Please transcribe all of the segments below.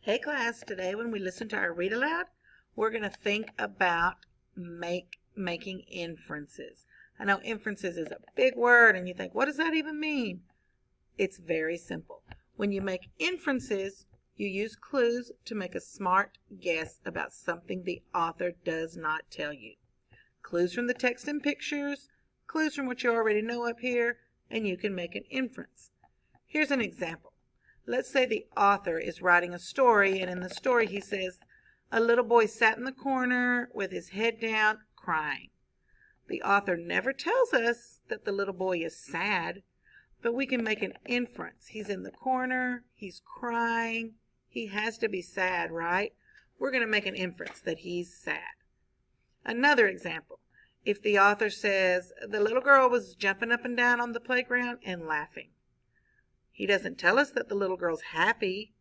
Hey class, today when we listen to our read aloud, we're going to think about making inferences. I know inferences is a big word and you think, what does that even mean? It's very simple. When you make inferences, you use clues to make a smart guess about something the author does not tell you. Clues from the text and pictures, clues from what you already know up here, and you can make an inference. Here's an example. Let's say the author is writing a story, and in the story he says, a little boy sat in the corner with his head down, crying. The author never tells us that the little boy is sad, but we can make an inference. He's in the corner, he's crying, he has to be sad, right? We're going to make an inference that he's sad. Another example, if the author says, the little girl was jumping up and down on the playground and laughing. He doesn't tell us that the little girl's happy,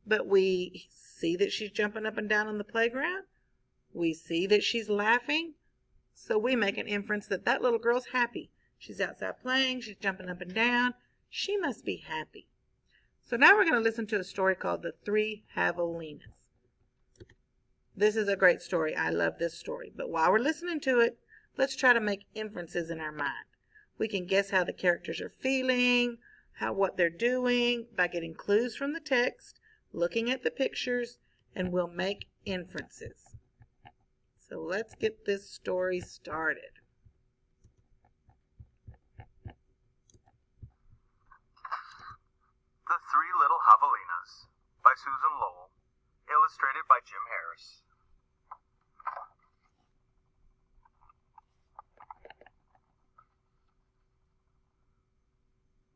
but we see that she's jumping up and down on the playground. We see that she's laughing. So we make an inference that that little girl's happy. She's outside playing. She's jumping up and down. She must be happy. So now we're going to listen to a story called The Three Javelinas. This is a great story. I love this story. But while we're listening to it, let's try to make inferences in our mind. We can guess how the characters are feeling, what they're doing by getting clues from the text, looking at the pictures, and we'll make inferences. So let's get this story started. The Three Little Javelinas by Susan Lowell, illustrated by Jim Harris.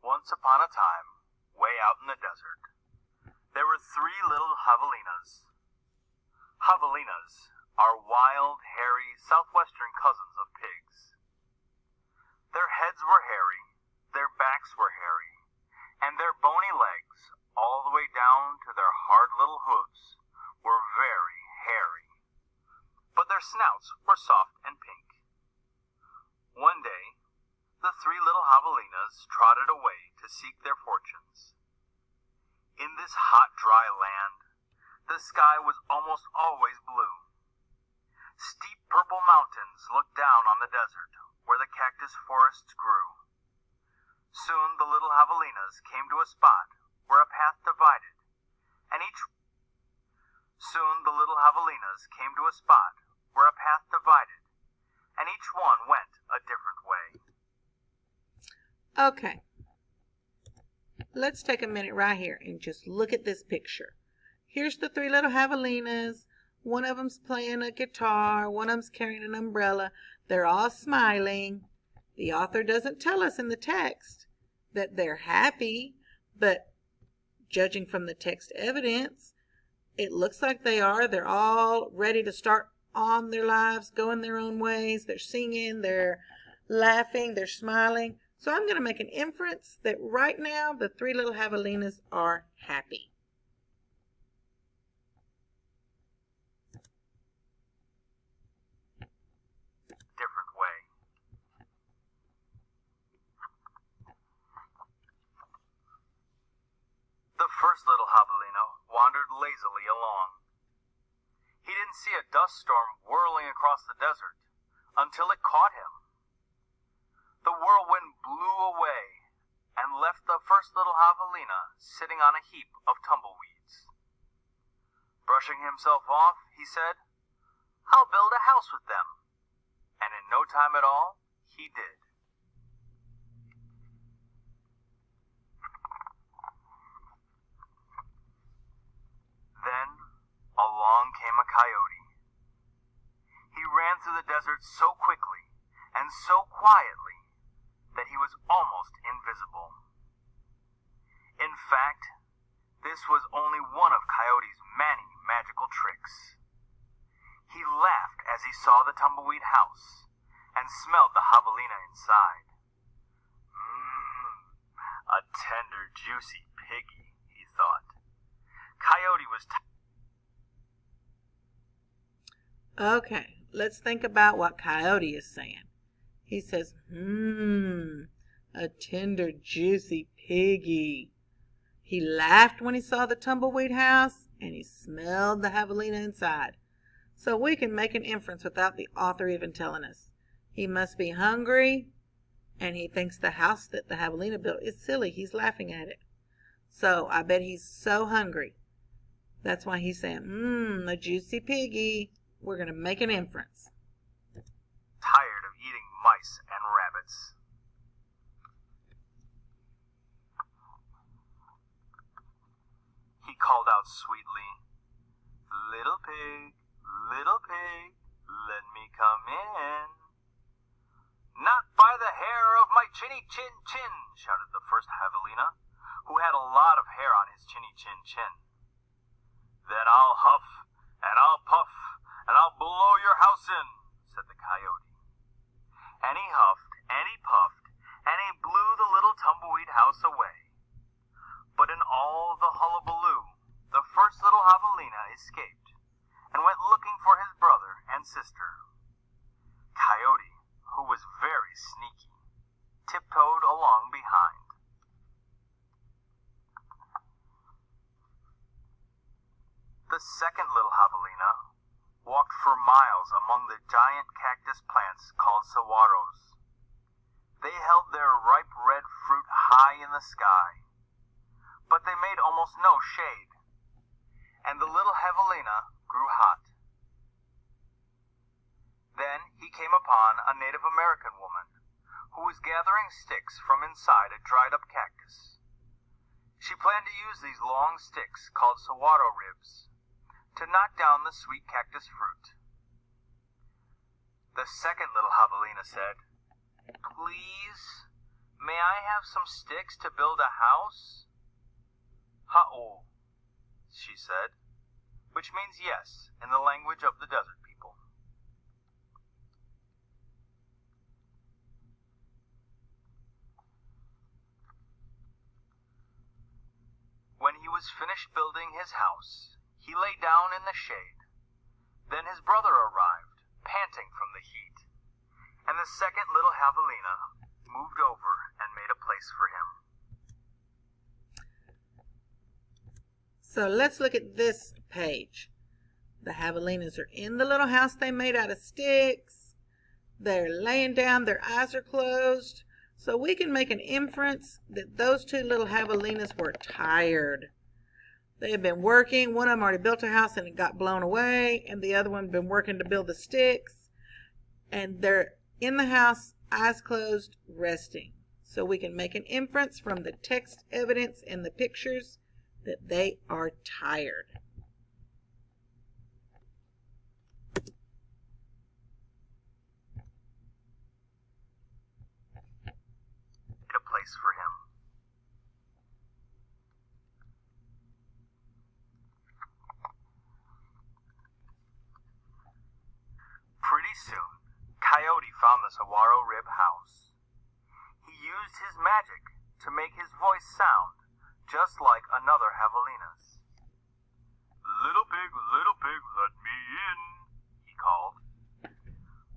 Once upon a time, way out in the desert, there were three little javelinas. Javelinas are wild, hairy, southwestern cousins of pigs. Their heads were hairy, their backs were hairy, and their bony legs, all the way down to their hard little hooves, were very hairy. But their snouts were soft and pink. One day, the three little javelinas trotted away to seek their fortunes. In this hot, dry land, the sky was almost always blue. Steep purple mountains looked down on the desert, where the cactus forests grew. Soon the little javelinas came to a spot where a path divided, and each one went a different way. Okay, let's take a minute right here and just look at this picture. Here's the three little javelinas. One of them's playing a guitar. One of them's carrying an umbrella. They're all smiling. The author doesn't tell us in the text that they're happy, but judging from the text evidence, it looks like they are. They're all ready to start on their lives, going their own ways. They're singing, they're laughing, they're smiling. So I'm going to make an inference that right now the three little javelinas are happy. Different way. The first little javelina wandered lazily along. He didn't see a dust storm whirling across the desert until it caught him. The whirlwind blew away and left the first little javelina sitting on a heap of tumbleweeds. Brushing himself off, he said, "I'll build a house with them." And in no time at all, he did. Then along came a coyote. He ran through the desert so quickly and so quietly that he was almost invisible. In fact, this was only one of Coyote's many magical tricks. He laughed as he saw the tumbleweed house and smelled the javelina inside. A tender, juicy piggy, he thought. Coyote was Okay, let's think about what Coyote is saying. He says, a tender, juicy piggy. He laughed when he saw the tumbleweed house and he smelled the javelina inside. So we can make an inference without the author even telling us. He must be hungry, and he thinks the house that the javelina built is silly. He's laughing at it. So I bet he's so hungry. That's why he's saying, a juicy piggy. We're going to make an inference. Tired of eating mice and rabbits. He called out sweetly, little pig, let me come in. Not by the hair of my chinny chin chin, shouted the first javelina, who had a lot of hair on his chinny chin chin. Then I'll huff, and I'll puff, and I'll blow your house in, said the coyote. And he huffed, and he puffed, and he blew the little tumbleweed house away. But in all the hullabaloo, the first little javelina escaped, and went looking for his brother and sister. Coyote, who was very sneaky, tiptoed along behind. The second little javelina walked for miles among the giant cactus plants called saguaros. They held their ripe red fruit high in the sky, but they made almost no shade, and the little javelina grew hot. Then he came upon a Native American woman who was gathering sticks from inside a dried-up cactus. She planned to use these long sticks, called saguaro ribs, to knock down the sweet cactus fruit. The second little javelina said, "Please, may I have some sticks to build a house?" "Ha-oh," she said, which means yes in the language of the desert people. When he was finished building his house, he lay down in the shade. Then his brother arrived, panting from the heat, and the second little javelina moved over and made a place for him. So let's look at this page. The javelinas are in the little house they made out of sticks. They're laying down, their eyes are closed. So we can make an inference that those two little javelinas were tired. They had been working. One of them already built a house and it got blown away, and the other one had been working to build the sticks. And they're in the house, eyes closed, resting. So we can make an inference from the text evidence and the pictures that they are tired. A place for him. Pretty soon, Coyote found the saguaro rib house. He used his magic to make his voice sound just like another javelina's. Little pig, let me in," he called.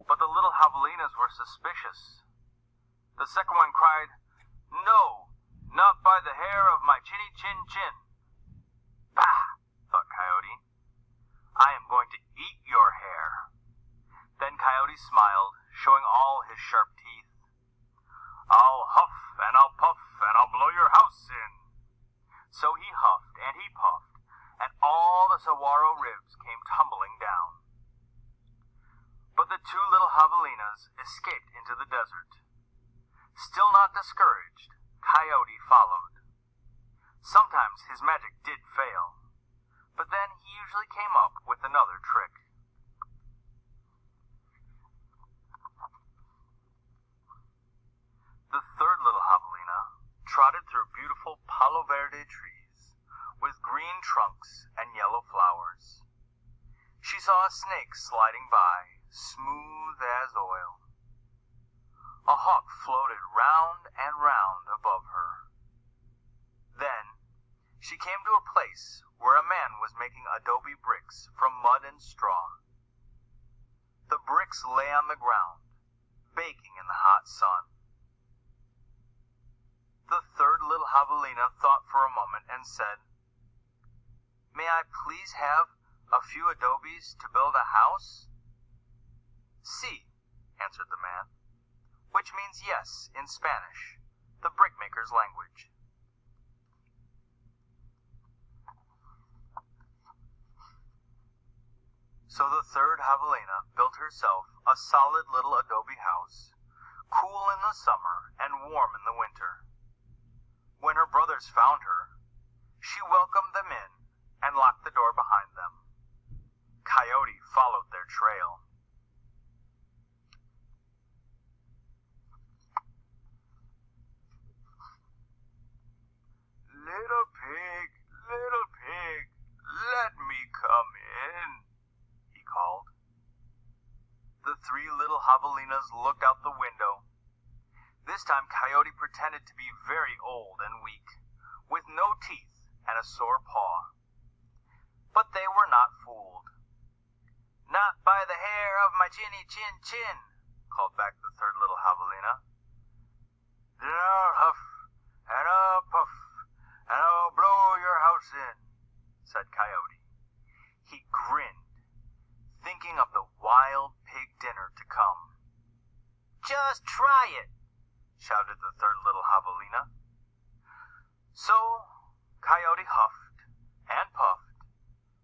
But the little javelinas were suspicious. The second one cried, "No, not by the hair of my chinny chin chin." "Bah," thought Coyote. "I am going to eat your hair." Then Coyote smiled, showing all his sharp teeth. "I'll huff, and I'll puff, and I'll blow your house in." So he huffed, and he puffed, and all the saguaro ribs came tumbling down. But the two little javelinas escaped into the desert. Still not discouraged, Coyote followed. Sometimes his magic did fail, but then he usually came up with another trick. The third little javelina trotted through beautiful palo verde trees with green trunks and yellow flowers. She saw a snake sliding by, smooth as oil. A hawk floated round and round above her. Then she came to a place where a man was making adobe bricks from mud and straw. The bricks lay on the ground, baking in the hot sun. The third little javelina thought for a moment and said, "May I I please have a few adobes to build a house?" "Sí," answered the man, which means yes in Spanish, the brickmaker's language. So the third javelina built herself a solid little adobe house, cool in the summer and warm in the winter. When her brothers found her, she welcomed them in and locked the door behind them. Coyote followed their trail. Little pig, let me come in," he called. The three little javelinas looked out the window. This time Coyote pretended to be very old and weak, with no teeth and a sore paw. But they were not fooled. "Not by the hair of my chinny chin chin," called back the third little javelina. "Then I'll huff and I'll puff and I'll blow your house in," said Coyote. He grinned, thinking of the wild pig dinner to come. "Just try it," shouted the third little javelina. So Coyote huffed and puffed,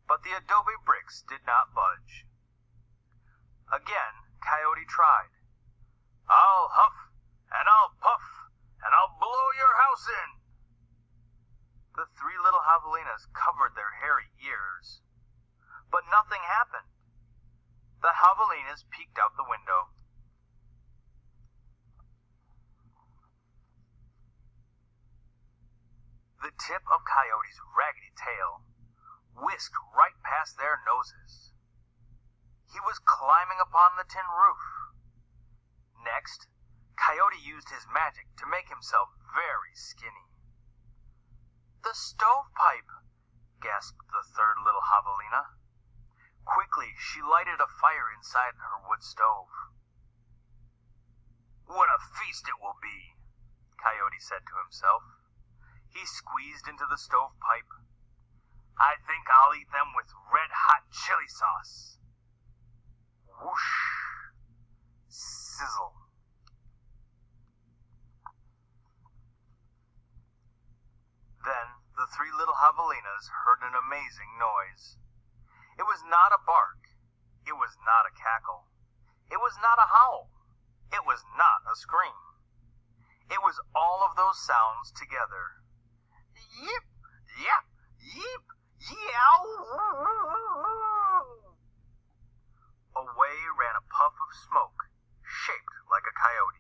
but the adobe bricks did not budge. Again Coyote tried. "I'll huff and I'll puff and I'll blow your house in." The three little javelinas covered their hairy ears, but nothing happened. The javelinas peeked out the window. The tip of Coyote's raggedy tail whisked right past their noses. He was climbing upon the tin roof. Next, Coyote used his magic to make himself very skinny. "The stovepipe," gasped the third little javelina. Quickly, she lighted a fire inside her wood stove. "What a feast it will be," Coyote said to himself. He squeezed into the stovepipe. "I think I'll eat them with red-hot chili sauce." Whoosh! Sizzle! Then the three little javelinas heard an amazing noise. It was not a bark. It was not a cackle. It was not a howl. It was not a scream. It was all of those sounds together. Yip, yap, yip, yow! Away ran a puff of smoke, shaped like a coyote.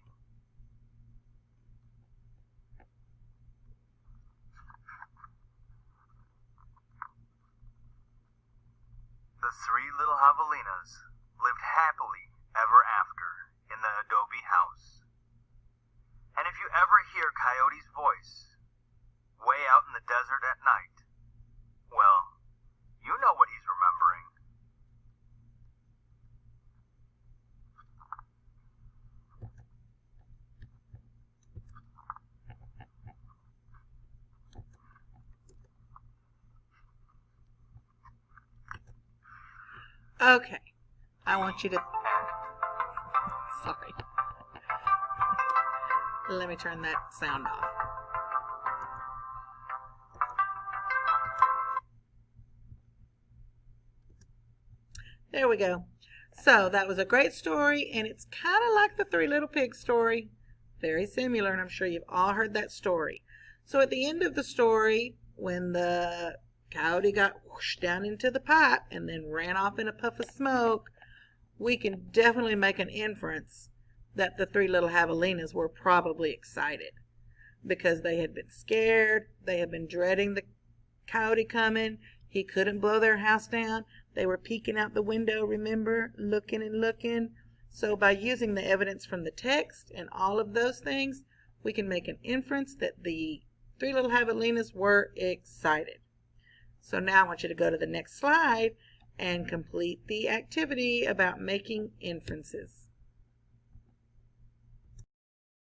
The three little javelinas lived happily ever after in the adobe house. And if you ever hear Coyote's voice way out in the desert at night, well, you know what he's remembering. Okay, I want you to, sorry, let me turn that sound off. There we go. So that was a great story, and it's kind of like the Three Little Pigs story. Very similar, and I'm sure you've all heard that story. So at the end of the story, when the coyote got whooshed down into the pipe and then ran off in a puff of smoke, we can definitely make an inference that the three little javelinas were probably excited because they had been scared. They had been dreading the coyote coming. He couldn't blow their house down. They were peeking out the window, remember, looking and looking. So by using the evidence from the text and all of those things, we can make an inference that the three little javelinas were excited. So now I want you to go to the next slide and complete the activity about making inferences.